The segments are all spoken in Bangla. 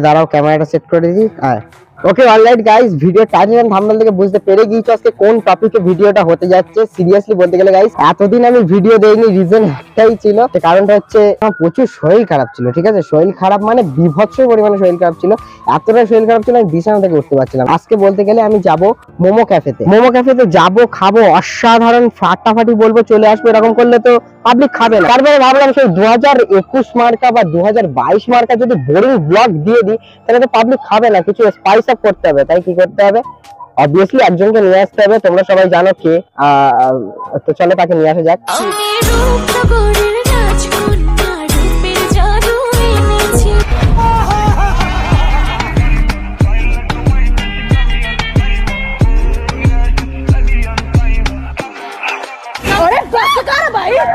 দাঁড়াও ক্যামেরাটা সেট করে দিই। Okay alright guys, video title and thumbnail থেকে বুঝতে পেরে গিয়েছো আজকে কোন টপিকে ভিডিওটা হতে যাচ্ছে। সিরিয়াসলি বলতে গেলে গাইস, এতদিন আমি ভিডিও দেইনি, রিজন একটাই ছিল, কারণটা হচ্ছে আমার প্রচুর শরীর খারাপ ছিল। ঠিক আছে, শরীর খারাপ মানে বিভৎস পরিমাণে শরীর খারাপ ছিল, এতটা শরীর খারাপ ছিল আমি বিছানা থেকে উঠতে পারছিলাম। আজকে বলতে গেলে আমি যাব মোমো ক্যাফেতে যাব, খাবো, অসাধারণ ফাটাফাটি বলবো, চলে আসবো। এরকম করলে তো পাবলিক খাবে না। তারপরে ভাবলাম সেই 2021 মার্কা বা 2022 মার্কা যদি বোরিং ব্লগ দিয়ে দিই তাহলে তো পাবলিক খাবে না, কিছু স্পাইস আপ করতে হবে। তাই কি করতে হবে? অবভিয়াসলি একজনকে নিয়ে আসতে হবে। তোমরা সবাই জানো কে, তো চলো তাকে নিয়ে আসা যাক।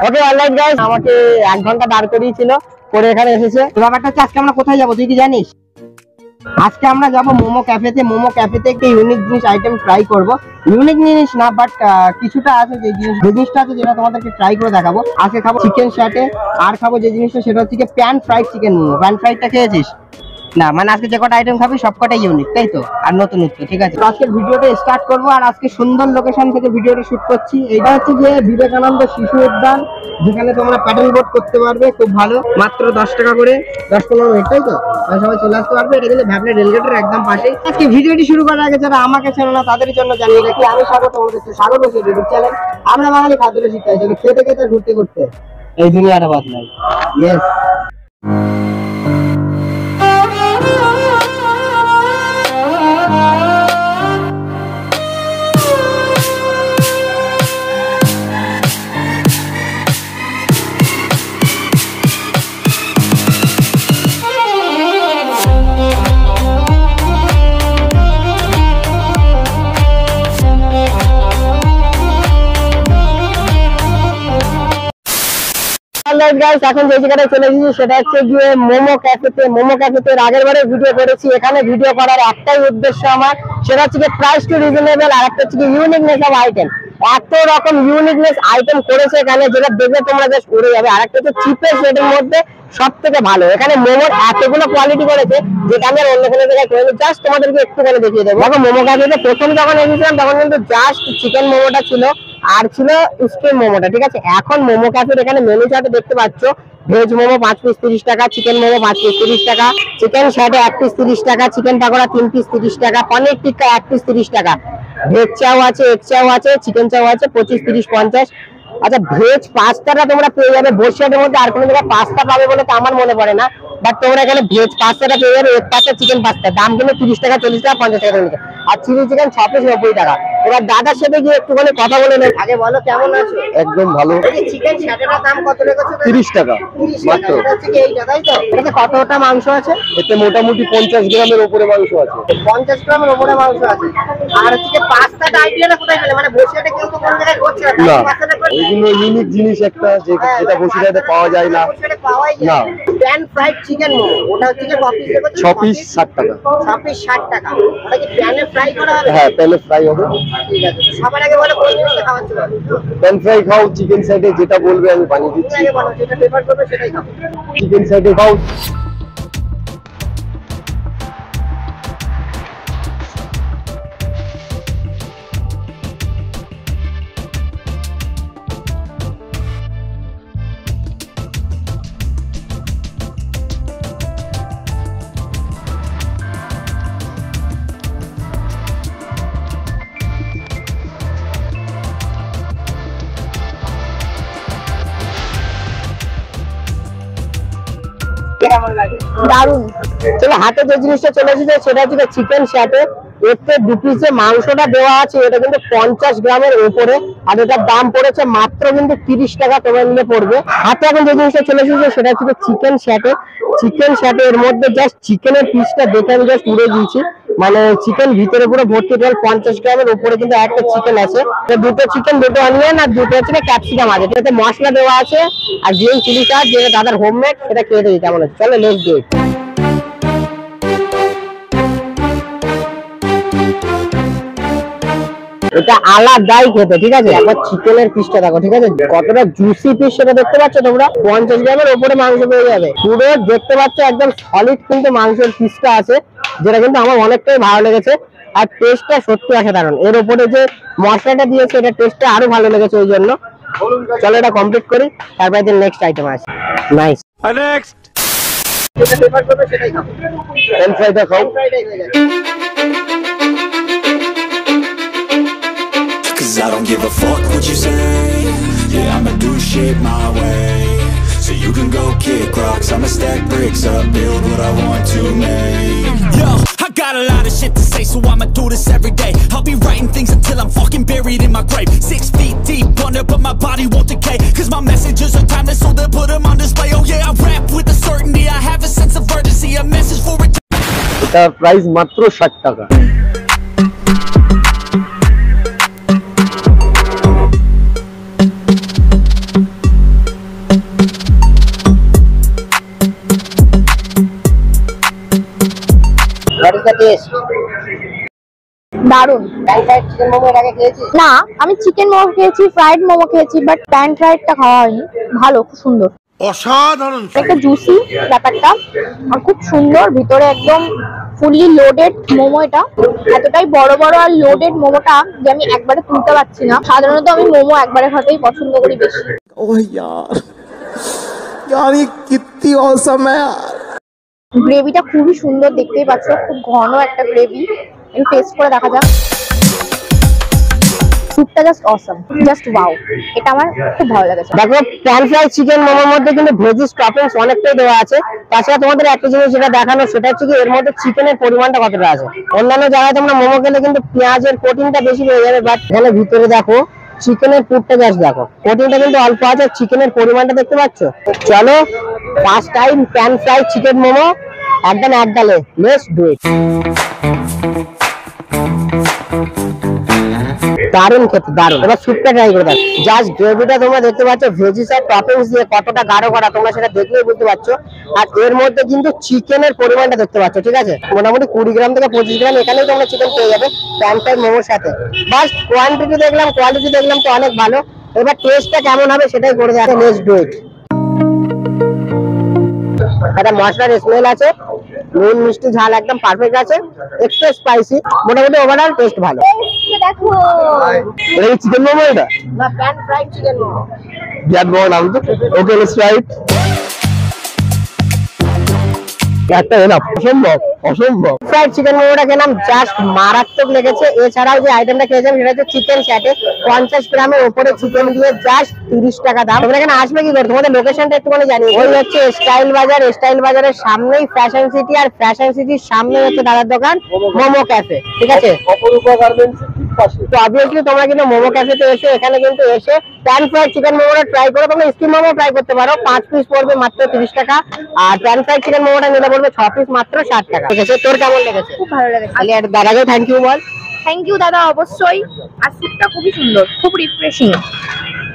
ওকে অলরাইট গাইস, আমাকে 1 ঘন্টা দাঁড় করিয়েছিল, পরে এখানে এসেছে। ব্যাপারটা হচ্ছে আজকে আমরা কোথায় যাবো তুই কি জানিস? আজকে আমরা যাবো মোমো ক্যাফেতে একটা ইউনিক জিনিস আইটেম ট্রাই করব। ইউনিক জিনিস না, বাট কিছুটা আছে যে জিনিসটা আছে যেটা তোমাদেরকে ট্রাই করে দেখাবো। আজকে খাবো চিকেন শ্যাটে, আর খাবো যে জিনিসটা সেটা হচ্ছে pan fried chicken momo. Pan ফ্রাইডটা খেয়েছিস? না, মানে আজকে যে কটা আইটেম খাবি সবকটাই ইউনিক, তাই তো, আর নতুনত্ব। ঠিক আছে, আজকের ভিডিওটা স্টার্ট করবো। আর আজকে সুন্দর লোকেশন থেকে ভিডিওটা শুট করছি। এইটা হচ্ছে যে বিবেকানন্দ শিশু উদ্যান, যেখানে তোমরা প্যাডেল বোট করতে পারবে, খুব ভালো, মাত্র 10 টাকা করে, 10-15 মিনিট, তাই তো, সবাই চলে আসতে পারবে। এটা কিন্তু ভ্যাবনা রেলগেটের একদম পাশেই। আজকে ভিডিওটি শুরু করার আগে যারা আমাকে চেনে না তাদের জন্য জানিয়ে রাখি, আমি স্বাগত তোমাদের স্বাগত বসে ইউটিউব চ্যানেল। আমরা বাঙালি খাদ্য শিখতে চাই, খেতে খেতে ঘুরতে ঘুরতে এই দুনিয়াটা বদলাই। ইয়েস, এখন যে জায়গাটায় চলে এসেছি সেটা হচ্ছে গিয়ে মোমো ক্যাফেতে। আগের বারে ভিডিও করেছি, এখানে ভিডিও করার একটাই উদ্দেশ্য আমার, সেটা হচ্ছে প্রাইস টু রিজনেবল, আর একটা হচ্ছে ইউনিকনেস অফ আইটেম। এত রকম ইউনিকনেস আইটেম করেছে এখানে, যেটা দেখে তোমরা জাস্ট উড়ে যাবে। আর একটা হচ্ছে চিপেস্ট রেটের মধ্যে সব থেকে ভালো। এখানে মোমোর এতগুলো কোয়ালিটি করেছে যেটা আমি অন্য কোনো জায়গায় করিনি। জাস্ট তোমাদেরকে একটু করে দেখিয়ে দেবো। দেখো, মোমো ক্যাফেতে প্রথম যখন এসেছিলাম তখন কিন্তু জাস্ট চিকেন মোমোটা ছিল আর ছিল স্টিম মোমোটা। ঠিক আছে, এখন মোমো ক্যাফের এখানে মেনু চার্টে দেখতে পাচ্ছ ভেজ মোমো 5 পিস 30 টাকা, চিকেন মোমো 5 পিস 30 টাকা, চিকেন শ্যাটে 1 পিস 30 টাকা, চিকেন পাকোড়া 3 পিস 30 টাকা, পনির টিক্কা 1 পিস 30 টাকা, ভেজ চাও আছে, এগ চাও আছে, চিকেন চাও আছে 25, 30, 50। আচ্ছা, ভেজ পাস্তাটা তোমরা পেয়ে যাবে বসিয়াটের মধ্যে, আর কোনো জায়গায় পাস্তা পাবে বলে তো আমার মনে পড়ে না, বাট তোমরা এখানে ভেজ পাস্তাটা পেয়ে যাবে। এগ পাস্তা, চিকেন পাস্তা, দাম কিন্তু 30 টাকা, 40 টাকা, 50 টাকা নিচে। আর চিলি চিকেন 6 পিস 90 টাকা। এবার দাদার সাথে গিয়ে একটুখানি কথা বলে নেই। আগে বলো কেমন আছো? একদম ভালো। চিকেন শ্যাটের দাম কত রেখেছো? 30 টাকা মাত্র। এটা হচ্ছে এইটা, তাই তো? এটাতে কতটা মাংস আছে? এতে মোটামুটি 50 গ্রামের উপরে মাংস আছে। 50 গ্রামের উপরে মাংস আছে। আর হচ্ছে পাস্তাটা আইডিয়াটা কোথায় পেলে? মানে বসিরহাটে কেউ তো কোনো জায়গায় করছে না, পাস্তাটা করে। এইগুলো ইউনিক জিনিস একটা, যেটা বসিরহাটে পাওয়া যায় না। বসিরহাটে পাওয়াই যায় না। প্যান ফ্রাইড চিকেন মোমো, ওটা হচ্ছে যে কত পিস রেখেছো? 6 পিস 60 টাকা। 6 পিস 60 টাকা। ওটা কি প্যানে ফ্রাই করা হবে? হ্যাঁ, প্যানে ফ্রাই হবে। ঠিক আছে, সবার আগে বলে কোন জিনিসটা খাওয়াচ্ছো? প্যান ফ্রাই খাও, চিকেন সাইডে যেটা বলবে আমি বানিয়ে দিচ্ছি। আগে বলো যেটা প্রেফার করবে সেটাই খাও। চিকেন সাইডে খাও। দারুন। চলো, হাতে যে জিনিসটা চলে এসেছে সেটা হচ্ছে চিকেন শ্যাটে। এতে দু পিসে মাংসটা দেওয়া আছে, এটা কিন্তু 50 গ্রামের উপরে, আর এটার দাম পড়েছে মাত্র কিন্তু 30 টাকা তোমার নিয়ে পড়বে। হাতে এখন যে জিনিসটা চলে এসেছে সেটা হচ্ছে চিকেন স্যাটে। চিকেন স্যাটে এর মধ্যে জাস্ট চিকেনের পিসটা দেখে আমি জাস্ট উড়ে গিয়েছি, মানে চিকেন ভিতরে পুরো ভর্তি, 50 গ্রামের উপরে কিন্তু একটা চিকেন আছে। দুটো চিকেন, দুটো অনিয়ন আর দুটো হচ্ছে ক্যাপসিকাম আছে। এটাতে মশলা দেওয়া আছে আর গ্রিন চিলি সস, যেটা দাদার হোমমেড, সেটা খেয়ে দেখি কেমন আছে। চলো লেটস ডু ইট। এটা আলাদাই খেতে, ঠিক আছে। একবার চিকেনের পিসটা দেখো, ঠিক আছে, কতটা জুসি পিস সেটা দেখতে পাচ্ছ তোমরা। 50 গ্রামের উপরে মাংস পেয়ে যাবে, পুরো দেখতে পাচ্ছ একদম সলিড কিন্তু মাংসের পিসটা আছে, যেটা কিন্তু আমার অনেকটাই ভালো লেগেছে। আর টেস্টটা সত্যি অসাধারণ। এর উপরে যে মশলাটা দিয়েছে এটা টেস্টটা আরো ভালো লেগেছে, ওই জন্য। চলো এটা কমপ্লিট করি, তারপরে নেক্সট আইটেম আছে। নাইস, নেক্সট যেটা প্রেফার করবে সেটাই খাবো। ফ্রেঞ্চ ফ্রাইটা খাও। I don't give a fuck what you say. Yeah, I'ma do shit my way. So you can go kick rocks, I'ma stack bricks up, build what I want to make. Yo, I got a lot of shit to say, so I'ma do this every day. I'll be writing things until I'm fucking buried in my grave. 6 feet deep under, but my body won't decay. Cause my messages are timeless, so they'll put them on display. Oh yeah, I rap with a certainty, I have a sense of urgency, a message for it. এটা প্রাইস মাত্র 60 টাকা। দারুন। না, আমি চিকেন মোমো খেয়েছি, ফ্রাইড মোমো খেয়েছি, বাট প্যান ফ্রাইডটা খাওয়া হয়নি। ভালো, খুব সুন্দর, অসাধারণ, একটা জুসি ব্যাপারটা, আর খুব সুন্দর। ভিতরে একদম ফুললি লোডেড মোমো। এটা এতটাই বড় বড় আর লোডেড মোমোটা যে আমি একবারে তুলতে পারছি না। সাধারণত আমি মোমো একবারে খাতেই পছন্দ করি বেশি। ओह यार, यार ये कितनी औसम है यार। গ্রেভিটা খুবই সুন্দর, দেখতেই পাচ্ছ, খুব ঘন একটা গ্রেভি। একটু টেস্ট করে দেখা যাক। স্যুপটা জাস্ট অসম, জাস্ট ওয়াও। এটা আমার খুব ভালো লেগেছে। দেখো, প্যান ফ্রাই চিকেন মোমোর মধ্যে কিন্তু ভেজিস টপিংস অনেকটাই দেওয়া আছে। তাছাড়া তোমাদের একটা জিনিস যেটা দেখানো, সেটা হচ্ছে কি এর মধ্যে চিকেনের পরিমাণটা কতটা আছে। অন্যান্য জায়গায় তোমরা মোমো খেলে কিন্তু পেঁয়াজের প্রোটিনটা বেশি হয়ে যাবে, বাট এখানে ভিতরে দেখো চিকেনের পুরটা জাস্ট দেখো, প্রোটিনটা কিন্তু অল্প আছে, চিকেনের পরিমাণটা দেখতে পাচ্ছ। চলো first time pan fry chicken momo, একদম এক গালে, লেটস ডু ইট। দারুন খেতে, দারুন। এবার স্যুপটা ট্রাই করে দেখো। জাস্ট গ্রেভিটা তোমরা দেখতে পাচ্ছ, ভেজিস আর টপিংস দিয়ে কতটা গাঢ় করা, তোমরা সেটা দেখলেই বুঝতে পারছো। আর এর মধ্যে কিন্তু চিকেনের পরিমাণটা দেখতে পাচ্ছ, ঠিক আছে, মোটামুটি 20 গ্রাম থেকে 25 গ্রাম এখানেই তোমরা চিকেন পেয়ে যাবে প্যান ফ্রাই মোমোর সাথে। বাস কোয়ান্টিটি দেখলাম, কোয়ালিটি দেখলাম তো অনেক ভালো। এবার টেস্টটা কেমন হবে সেটাই করে দেখো, লেটস ডু ইট। একটা মশলার স্মেল আছে, নুন মিষ্টি ঝাল একদম পারফেক্ট আছে, একটু স্পাইসি, মোটামুটি ওভারঅল টেস্ট ভালো। দেখো, এটা কি চিকেন মোমো? এটা না, প্যান ফ্রাইড চিকেন মোমো। বিরাট বড় নাম তো। ওকে, লেটস ট্রাই ইট। একটা এনাফ, অসম্ভব অসম্ভব। ফ্রাইড চিকেন মোমোটা খেলাম, জাস্ট মারাত্মক লেগেছে। এছাড়াও যে আইটেমটা খেয়েছিলাম সেটা হচ্ছে চিকেন স্যাটে, 50 গ্রামের উপরে চিকেন দিয়ে জাস্ট 30 টাকা দাম। তোমরা এখানে আসবে কি করে, তোমাদের লোকেশনটা একটুখানি জানিয়ে। ওই হচ্ছে স্টাইল বাজার, স্টাইল বাজারের সামনেই ফ্যাশন সিটি, আর ফ্যাশন সিটির সামনে হচ্ছে দাদার দোকান মোমো ক্যাফে, ঠিক আছে। অপরূপা গার্মেন্টস পাশে। তো অবভিয়াসলি তোমরা কিন্তু মোমো ক্যাফেতে এসে, এখানে কিন্তু এসে প্যান ফ্রাইড চিকেন মোমোটা ট্রাই করো। তোমরা স্টিম মোমো ট্রাই করতে পারো, 5 পিস পড়বে মাত্র 30 টাকা, আর প্যান ফ্রাইড চিকেন মোমোটা নিলে পড়বে 6 পিস মাত্র 60 টাকা। ঠিক আছে, তোর কেমন লেগেছে? খুব ভালো লেগেছে। তাহলে আর দাদাকে থ্যাংক ইউ বল। থ্যাংক ইউ দাদা, অবশ্যই। আর স্যুপটা খুবই সুন্দর, খুব রিফ্রেশিং।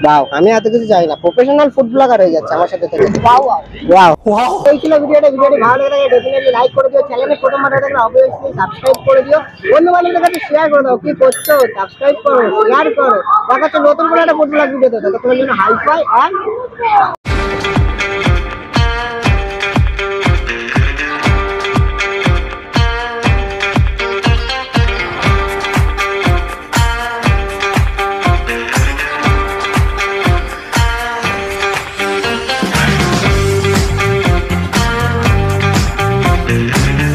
বাও, আমি এত কিছু চাই না, প্রফেশনাল ফুড ব্লগার হয়ে যাচ্ছে আমার সাথে থেকে। Wow wow wow wow. এই ছিল ভিডিওটা ভালো লাগে ডেফিনেটলি লাইক করে দিও, চ্যানেলে প্রথমবার দেখলে অবভিয়াসলি সাবস্ক্রাইব করে দিও, বন্ধু বান্ধবদের কাছে শেয়ার করে দাও। কি করছো, সাবস্ক্রাইব করো, শেয়ার করো। দেখা হচ্ছে নতুন কোনো একটা ফুড ব্লগ ভিডিওতে, ততক্ষণের জন্য হাই ফাই। আর